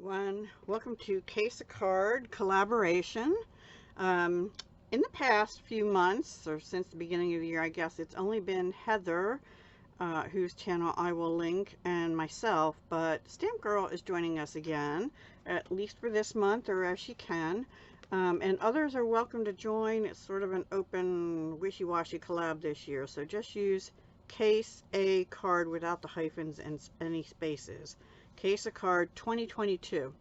everyone. Welcome to Case a Card collaboration. Um, in the past few months, or since the beginning of the year, I guess, it's only been Heather, whose channel I will link, and myself, but Stamp Girl is joining us again, at least for this month, or as she can. And others are welcome to join. It's sort of an open, wishy-washy collab this year, so just use Case a Card without the hyphens and any spaces. Case a Card 2022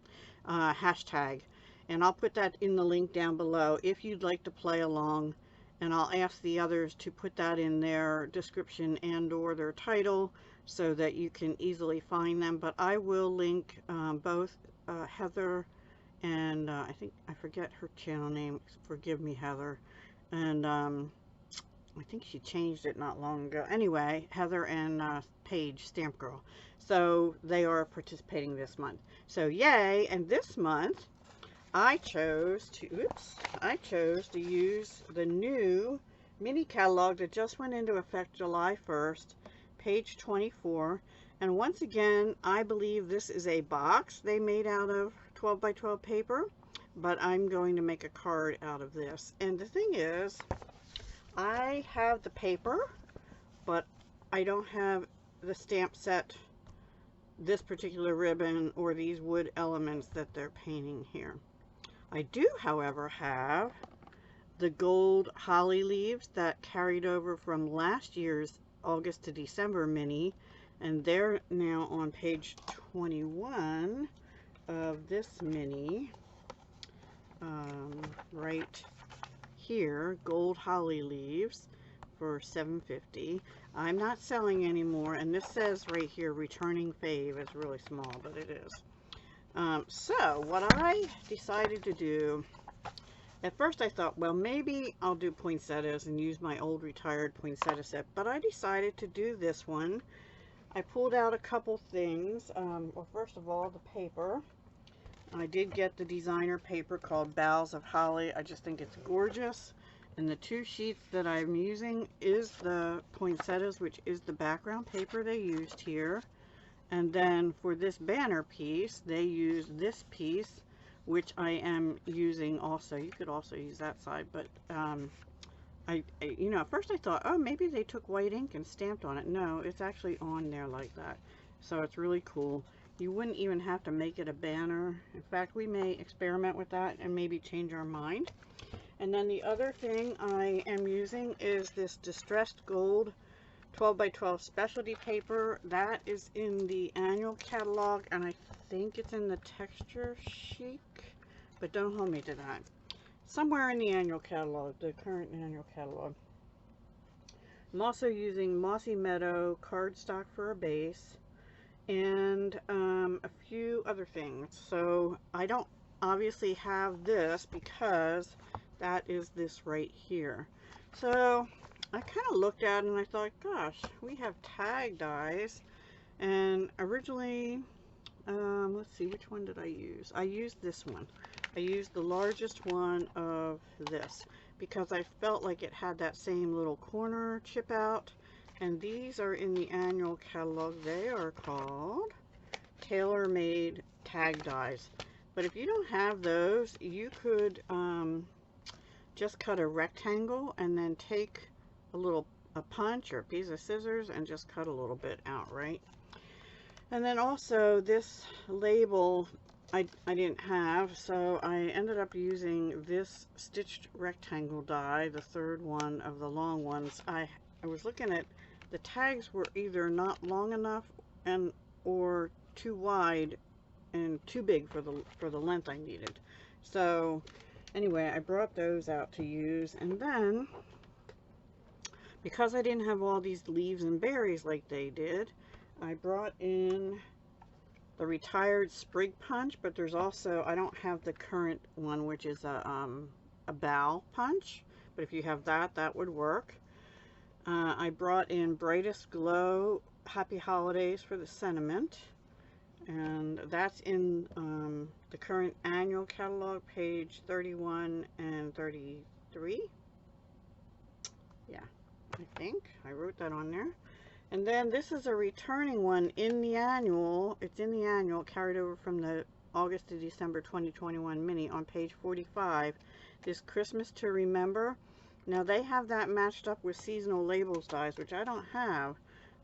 hashtag, and I'll put that in the link down below if you'd like to play along, and I'll ask the others to put that in their description and or their title so that you can easily find them. But I will link both Heather and I think I forget her channel name, forgive me Heather, and I think she changed it not long ago. Anyway, Heather and Paige, Stamp Girl. So they are participating this month. So yay! And this month I chose to use the new mini catalog that just went into effect July 1st, page 24. And once again, I believe this is a box they made out of 12 by 12 paper, but I'm going to make a card out of this. And the thing is, I have the paper, but I don't have the stamp set, this particular ribbon, or these wood elements that they're painting here. I do, however, have the gold holly leaves that carried over from last year's August to December mini, and they're now on page 21 of this mini, right here, gold holly leaves for $7.50. I'm not selling anymore, and this says right here returning fave. It's really small, but it is. So what I decided to do, at first I thought, well, maybe I'll do poinsettias and use my old retired poinsettia set, but I decided to do this one. I pulled out a couple things. Well, first of all, the paper. I did get the designer paper called Boughs of Holly. I just think it's gorgeous. And the two sheets that I'm using is the poinsettias, which is the background paper they used here. And then for this banner piece, they used this piece, which I am using also. You could also use that side, but you know, at first I thought, oh, maybe they took white ink and stamped on it. No, it's actually on there like that. So it's really cool. You wouldn't even have to make it a banner. In fact, we may experiment with that and maybe change our mind. And then the other thing I am using is this distressed gold 12 by 12 specialty paper. That is in the annual catalog, and I think it's in the texture chic, but don't hold me to that. Somewhere in the annual catalog, the current annual catalog. I'm also using Mossy Meadow cardstock for a base, and a few other things. So I don't obviously have this because that is this right here. So I kind of looked at it and I thought, gosh, we have tag dies, and originally, let's see, which one did I use? I used this one. I used the largest one of this because I felt like it had that same little corner chip out, and these are in the annual catalog. They are called tailor-made tag dies. But if you don't have those, you could just cut a rectangle and then take a punch or a piece of scissors and just cut a little bit out, right? And then also this label I didn't have, so I ended up using this stitched rectangle die, the third one of the long ones. I was looking at the tags were either not long enough or too wide and too big for the length I needed. So anyway, I brought those out to use, and then because I didn't have all these leaves and berries like they did, I brought in the retired sprig punch, but there's also, I don't have the current one, which is a bow punch, but if you have that, that would work. I brought in Brightest Glow Happy Holidays for the sentiment, and that's in the current annual catalog, page 31 and 33. Yeah, I think I wrote that on there. And then this is a returning one in the annual. It's in the annual, carried over from the August to December 2021 mini on page 45, this Christmas to Remember. Now they have that matched up with seasonal labels dies, which I don't have,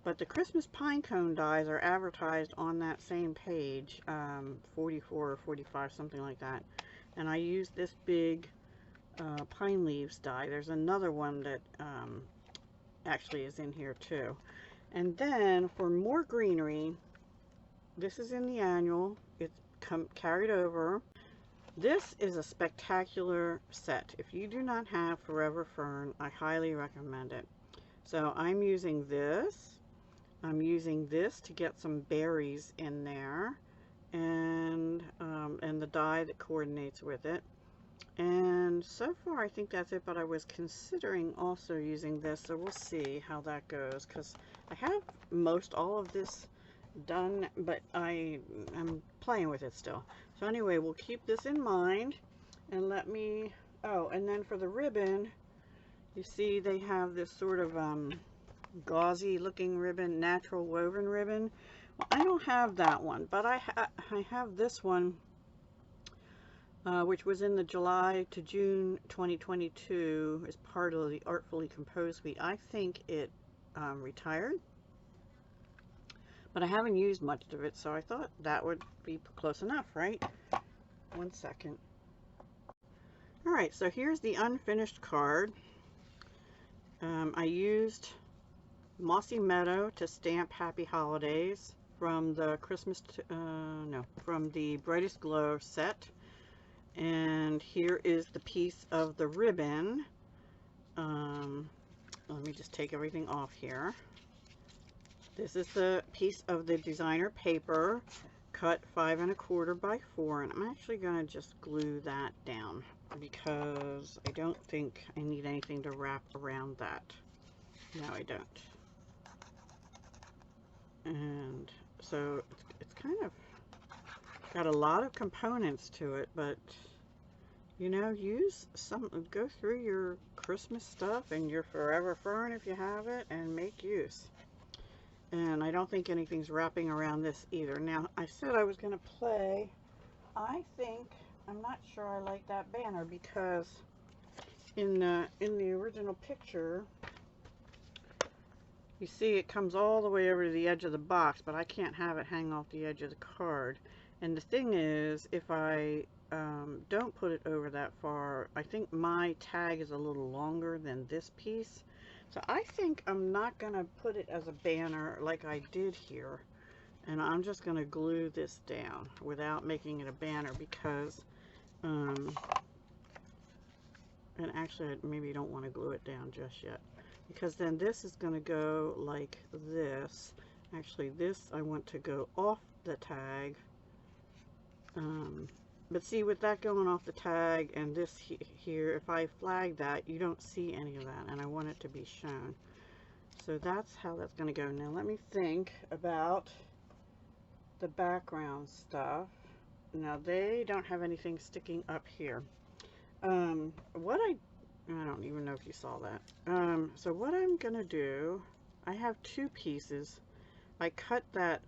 but the Christmas pine cone dies are advertised on that same page, 44 or 45, something like that. And I use this big pine leaves die. There's another one that actually is in here too. And then for more greenery, this is in the annual. It's carried over. This is a spectacular set. If you do not have Forever Fern, I highly recommend it. So I'm using this. I'm using this to get some berries in there, and the die that coordinates with it. And so far I think that's it, but I was considering also using this, so we'll see how that goes, because I have all of this done, but I'm playing with it still. So anyway, we'll keep this in mind, and let me, oh, and then for the ribbon, you see they have this sort of gauzy looking ribbon, natural woven ribbon. Well, I don't have that one, but I have this one, which was in the July to June 2022 as part of the Artfully Composed Week. I think it retired, but I haven't used much of it, so I thought that would be close enough, right? 1 second. All right, so here's the unfinished card. I used Mossy Meadow to stamp Happy Holidays from the from the Brightest Glow set. And here is the piece of the ribbon. Let me just take everything off here. This is the piece of the designer paper, cut 5 1/4 by 4, and I'm actually going to just glue that down because I don't think I need anything to wrap around that. No, I don't. And so it's kind of got a lot of components to it, but you know, go through your Christmas stuff and your Forever Fern if you have it, and make use. And I don't think anything's wrapping around this either. Now, I said I was going to play. I'm not sure I like that banner, because in the original picture, you see it comes all the way over to the edge of the box, but I can't have it hang off the edge of the card. And the thing is, if I don't put it over that far, I think my tag is a little longer than this piece. So I think I'm not going to put it as a banner like I did here. And I'm just going to glue this down without making it a banner, because, and actually I maybe don't want to glue it down just yet, because then this is going to go like this. Actually, this I want to go off the tag. But see, with that going off the tag and this here, if I flag that, you don't see any of that, and I want it to be shown. So that's how that's going to go. Now let me think about the background stuff. Now they don't have anything sticking up here. I don't even know if you saw that. So what I'm going to do, I have 2 pieces. I cut that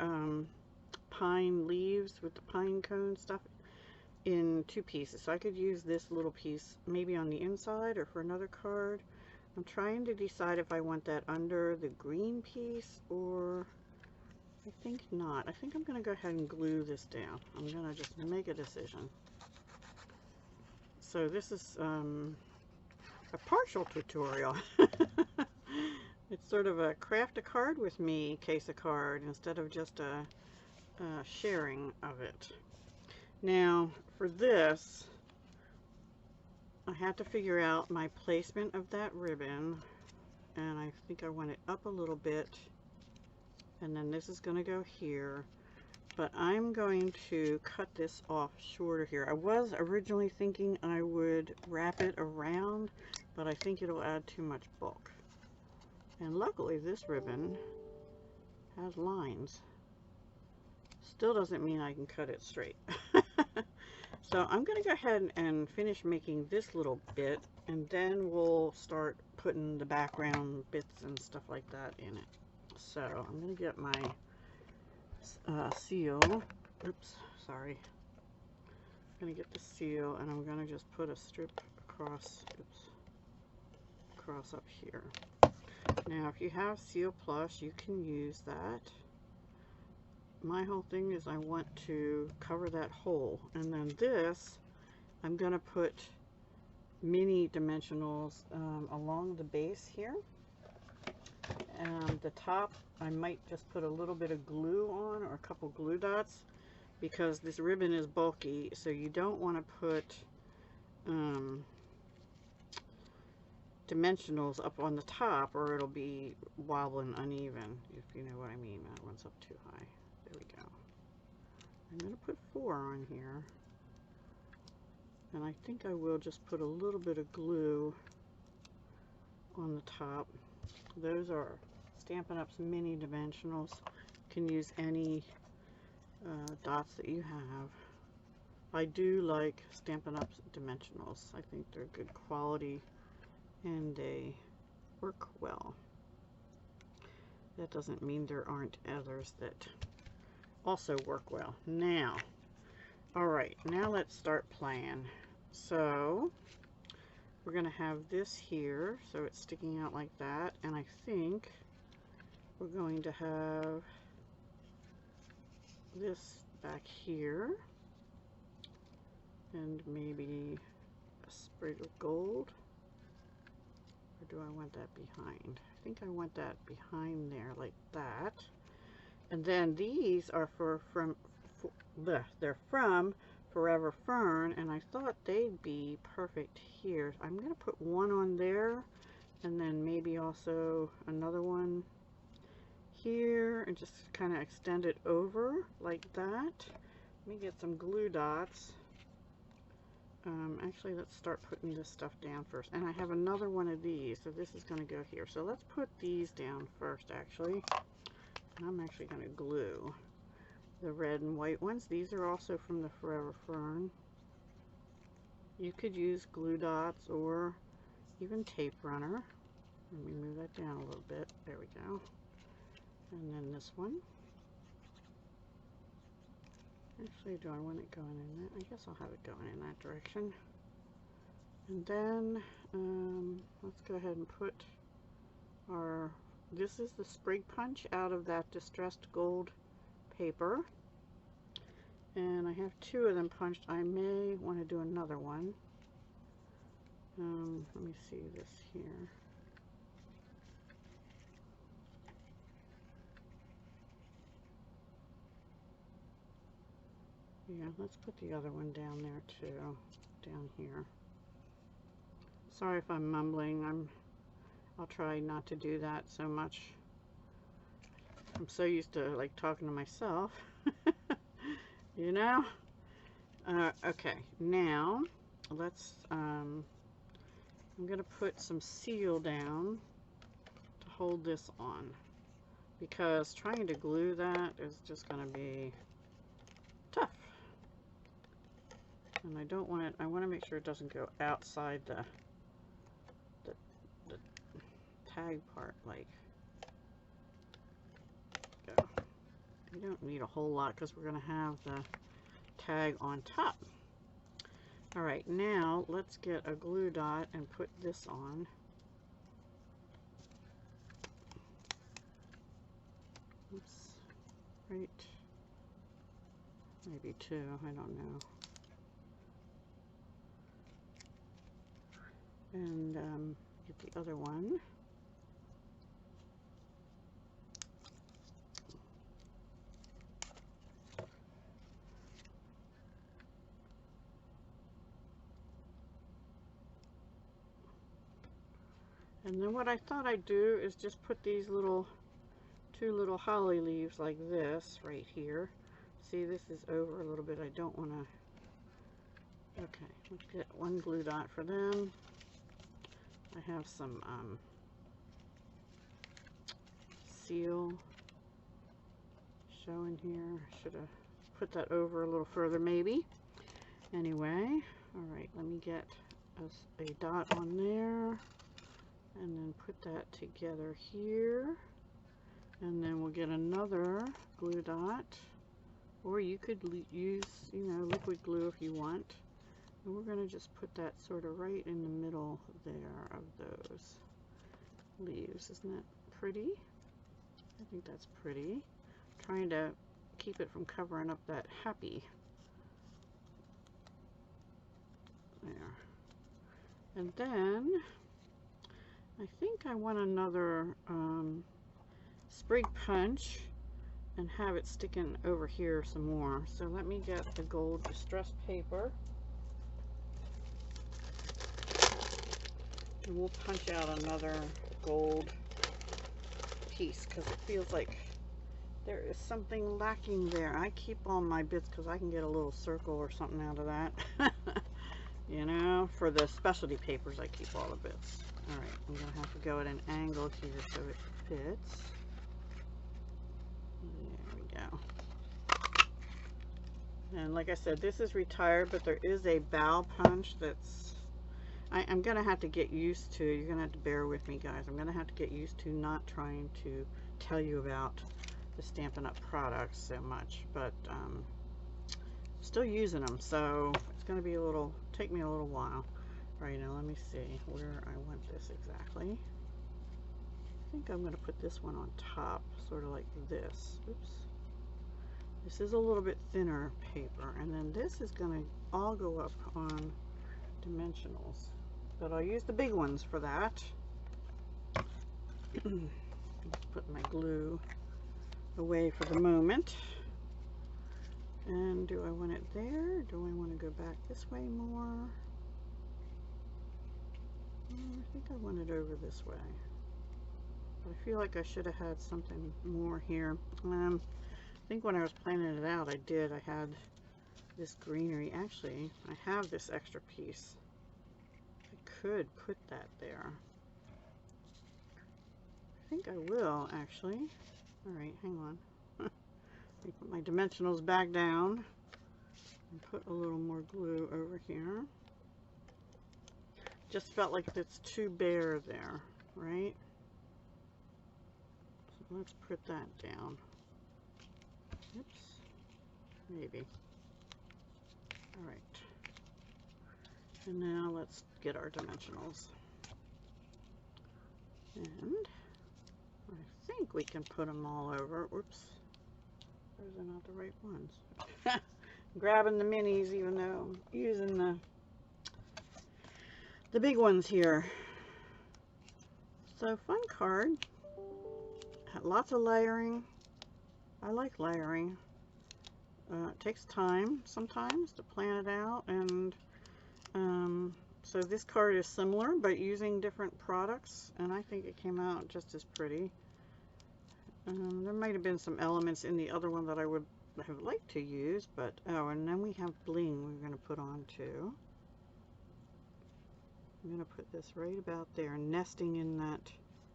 pine leaves with the pine cone stuff in 2 pieces, so I could use this little piece maybe on the inside or for another card. I'm trying to decide if I want that under the green piece, or I think not. I think I'm going to go ahead and glue this down. I'm going to just make a decision. So this is a partial tutorial. It's sort of a craft a card with me case of card instead of just a sharing of it. Now for this, I have to figure out my placement of that ribbon, and I think I want it up a little bit, and then this is going to go here, but I'm going to cut this off shorter here. I was originally thinking I would wrap it around, but I think it'll add too much bulk. And luckily this ribbon has lines. Still doesn't mean I can cut it straight. So I'm going to go ahead and finish making this little bit, and then we'll start putting the background bits and stuff like that in it. So I'm going to get my seal. Oops, sorry. going to get the seal, and I'm going to just put a strip across, across up here. Now, if you have Seal Plus, you can use that. My whole thing is I want to cover that hole, and then this, I'm going to put mini dimensionals along the base here. And the top, I might just put a little bit of glue on, or a couple glue dots, because this ribbon is bulky, so you don't want to put dimensionals up on the top, or it'll be wobbling uneven, if you know what I mean. That one's up too high. There we go. I'm going to put 4 on here, and I think I will just put a little bit of glue on the top. Those are Stampin' Up's mini dimensionals. You can use any dots that you have. I do like Stampin' Up's dimensionals. I think they're good quality and they work well. That doesn't mean there aren't others that also work well. Now, alright, now let's start playing. So, we're going to have this here, so it's sticking out like that, and I think we're going to have this back here, and maybe a sprig of gold. Or do I want that behind? I think I want that behind there, like that. And then these are they're from Forever Fern, and I thought they'd be perfect here. I'm going to put one on there, and then maybe also another one here, and just kind of extend it over like that. Let me get some glue dots. Actually, let's start putting this stuff down first. And I have another one of these, so this is going to go here. So let's put these down first, actually. And I'm actually going to glue the red and white ones. These are also from the Forever Fern. You could use glue dots or even tape runner. Let me move that down a little bit. There we go. And then this one. Actually, do I want it going in that? I guess I'll have it going in that direction. And then let's go ahead and put our, this is the sprig punch out of that distressed gold paper. And I have 2 of them punched. I may want to do another one. Let me see this here. Yeah, let's put the other one down there too, down here. Sorry if I'm mumbling. I'll try not to do that so much. I'm so used to like talking to myself, you know. Okay, now let's. I'm gonna put some seal down to hold this on, because trying to glue that is just gonna be tough. And I don't want it, I want to make sure it doesn't go outside the tag part, like, go. You don't need a whole lot because we're going to have the tag on top. Alright, now let's get a glue dot and put this on. Oops, right, maybe 2, I don't know. And get the other one. And then what I thought I'd do is just put these little 2 little holly leaves like this right here. See, this is over a little bit. I don't want to. Okay, let's get 1 glue dot for them. I have some seal showing here. Should have put that over a little further maybe. Anyway, alright, let me get a dot on there, and then put that together here, and then we'll get another glue dot or you could use, you know, liquid glue if you want. And we're going to just put that sort of right in the middle there of those leaves. Isn't that pretty? I think that's pretty. Trying to keep it from covering up that happy. There. And then I think I want another sprig punch and have it sticking over here some more. So let me get the gold distress paper. And we'll punch out another gold piece because it feels like there is something lacking there. I keep all my bits because I can get a little circle or something out of that. You know, for the specialty papers, I keep all the bits. All right, I'm going to have to go at an angle here so it fits. There we go. And like I said, this is retired, but there is a bow punch that's, I'm going to have to get used to. You're going to have to bear with me, guys. I'm going to have to get used to not trying to tell you about the Stampin' Up! Products so much, but still using them, so it's going to be take me a little while. All right, now let me see where I want this exactly. I think I'm going to put this one on top, sort of like this. Oops. This is a little bit thinner paper, and then this is going to all go up on dimensionals, but I'll use the big ones for that. Put my glue away for the moment. And do I want it there? Do I want to go back this way more? I think I want it over this way. But I feel like I should have had something more here. I think when I was planning it out, I did. I had this greenery. Actually, I have this extra piece. I could put that there. I think I will, actually. All right, hang on. Let me put my dimensionals back down and put a little more glue over here. Just felt like it's too bare there, right? So let's put that down. Oops, maybe. All right. And now let's get our dimensionals. And I think we can put them all over. Oops. Those are not the right ones. Grabbing the minis even though I'm using the big ones here. So fun card. Had lots of layering. I like layering. It takes time sometimes to plan it out, and so this card is similar but using different products, and I think it came out just as pretty. There might have been some elements in the other one that I would have liked to use, but oh, and then we have bling we're going to put on too. I'm going to put this right about there, nesting in that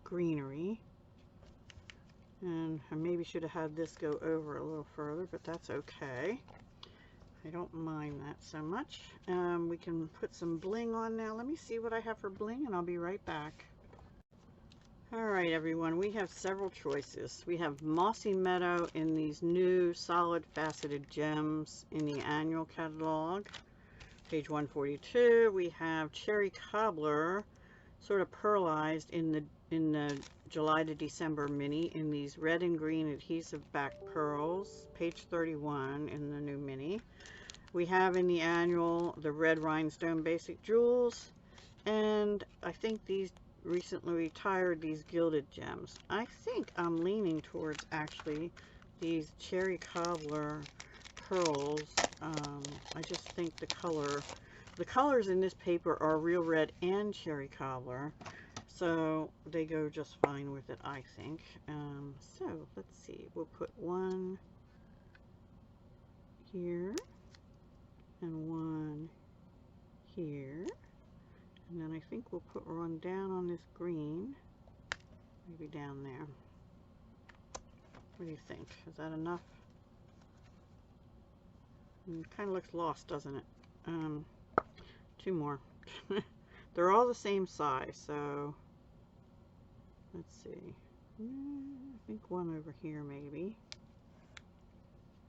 greenery. And I maybe should have had this go over a little further, but that's okay. I don't mind that so much. We can put some bling on now. Let me see what I have for bling, and I'll be right back. All right, everyone, we have several choices. We have Mossy Meadow in these new solid faceted gems in the annual catalog, page 142. We have Cherry Cobbler, sort of pearlized in the July to December mini in these red and green adhesive back pearls, page 31 in the new mini. We have in the annual the red rhinestone basic jewels, and I think these recently retired, these gilded gems. I think I'm leaning towards actually these Cherry Cobbler pearls. I just think the colors in this paper are real red and Cherry Cobbler, so they go just fine with it, I think. So let's see, we'll put one here and one here. And then I think we'll put one down on this green, maybe down there. What do you think? Is that enough? It kind of looks lost, doesn't it? Two more. They're all the same size, so let's see. I think one over here maybe.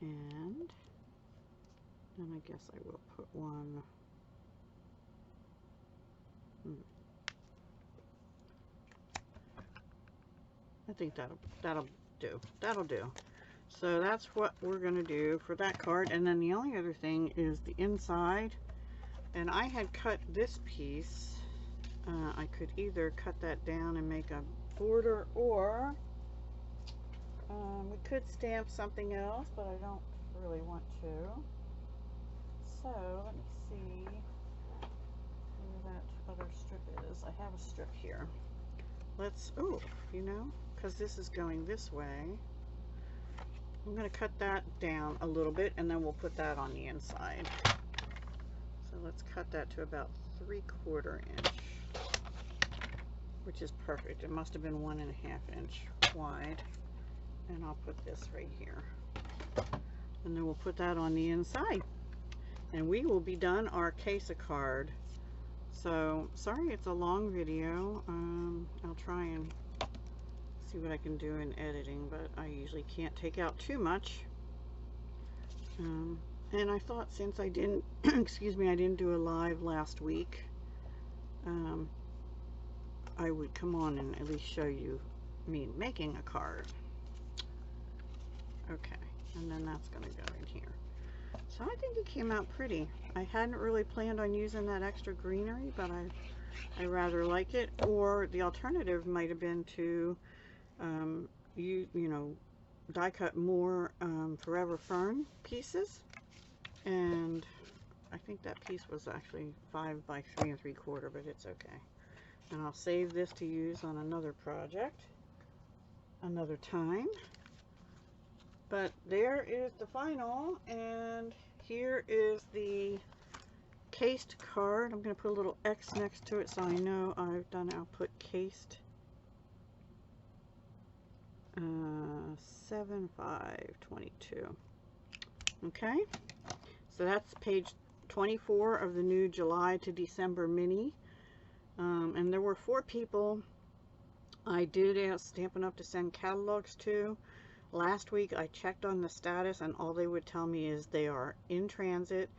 And then I guess I will put one. I think that'll do. That'll do. So that's what we're going to do for that card. And then the only other thing is the inside. And I had cut this piece. I could either cut that down and make a border, or we could stamp something else, but I don't really want to. So let me see where that other strip is. I have a strip here. Let's, oh, you know, because this is going this way, I'm going to cut that down a little bit, and then we'll put that on the inside. So let's cut that to about 3/4 inch, which is perfect. It must have been 1.5 inch wide. And I'll put this right here. And then we'll put that on the inside. And we will be done our case of card. So, sorry it's a long video. I'll try and see what I can do in editing, but I usually can't take out too much. And I thought, since I didn't, excuse me, I didn't do a live last week, I would come on and at least show you me making a card. Okay, and then that's going to go in here. So I think it came out pretty. I hadn't really planned on using that extra greenery, but I rather like it. Or the alternative might have been to you know, die cut more Forever Fern pieces. And I think that piece was actually 5 by 3 3/4, but it's okay. And I'll save this to use on another project another time. But there is the final, and here is the cased card. I'm going to put a little X next to it so I know I've done it. I'll put cased 7/5/22. Okay, so that's page 24 of the new July to December mini. And there were 4 people I did ask Stampin' Up to send catalogs to. Last week I checked on the status, and all they would tell me is they are in transit.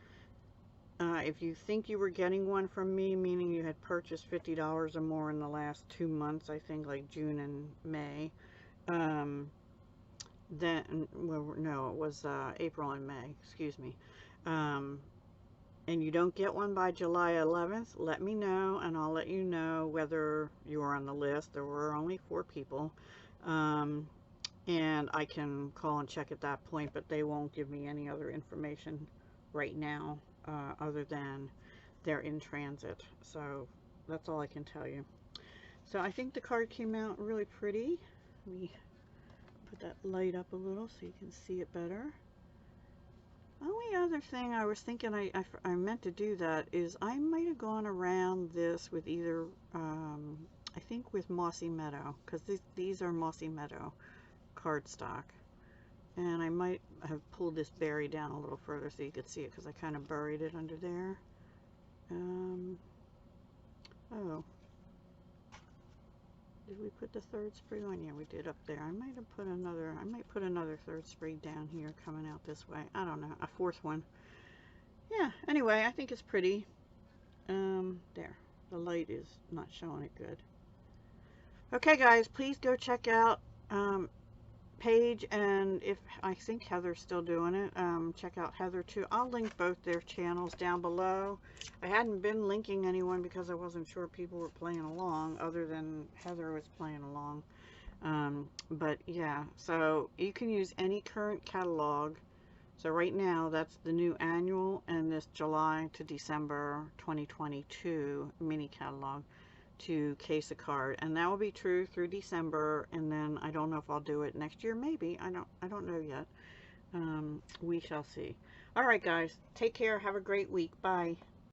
If you think you were getting one from me, meaning you had purchased $50 or more in the last 2 months, I think like June and May, then, well, no, it was April and May, excuse me, and you don't get one by July 11th, let me know, and I'll let you know whether you are on the list. There were only 4 people, and I can call and check at that point, but they won't give me any other information right now other than they're in transit. So that's all I can tell you. So I think the card came out really pretty. Let me put that light up a little so you can see it better. Only other thing I was thinking I meant to do that is I might have gone around this with either I think with Mossy Meadow, because these are Mossy Meadow cardstock, and I might have pulled this berry down a little further so you could see it, because I kind of buried it under there. Oh, did we put the 3rd sprig on? Yeah, we did up there. I might put another 3rd sprig down here coming out this way. I don't know, a 4th one. Yeah, anyway, I think it's pretty. There, the light is not showing it good. Okay guys, please go check out Paige, and if I think Heather's still doing it, check out Heather too. I'll link both their channels down below. I hadn't been linking anyone because I wasn't sure people were playing along, other than Heather was playing along. But yeah, so you can use any current catalog. So right now that's the new annual and this July to December 2022 mini catalog to case a card, and that will be true through December, and then I don't know if I'll do it next year, maybe. I don't know yet. We shall see. All right guys, take care, have a great week. Bye.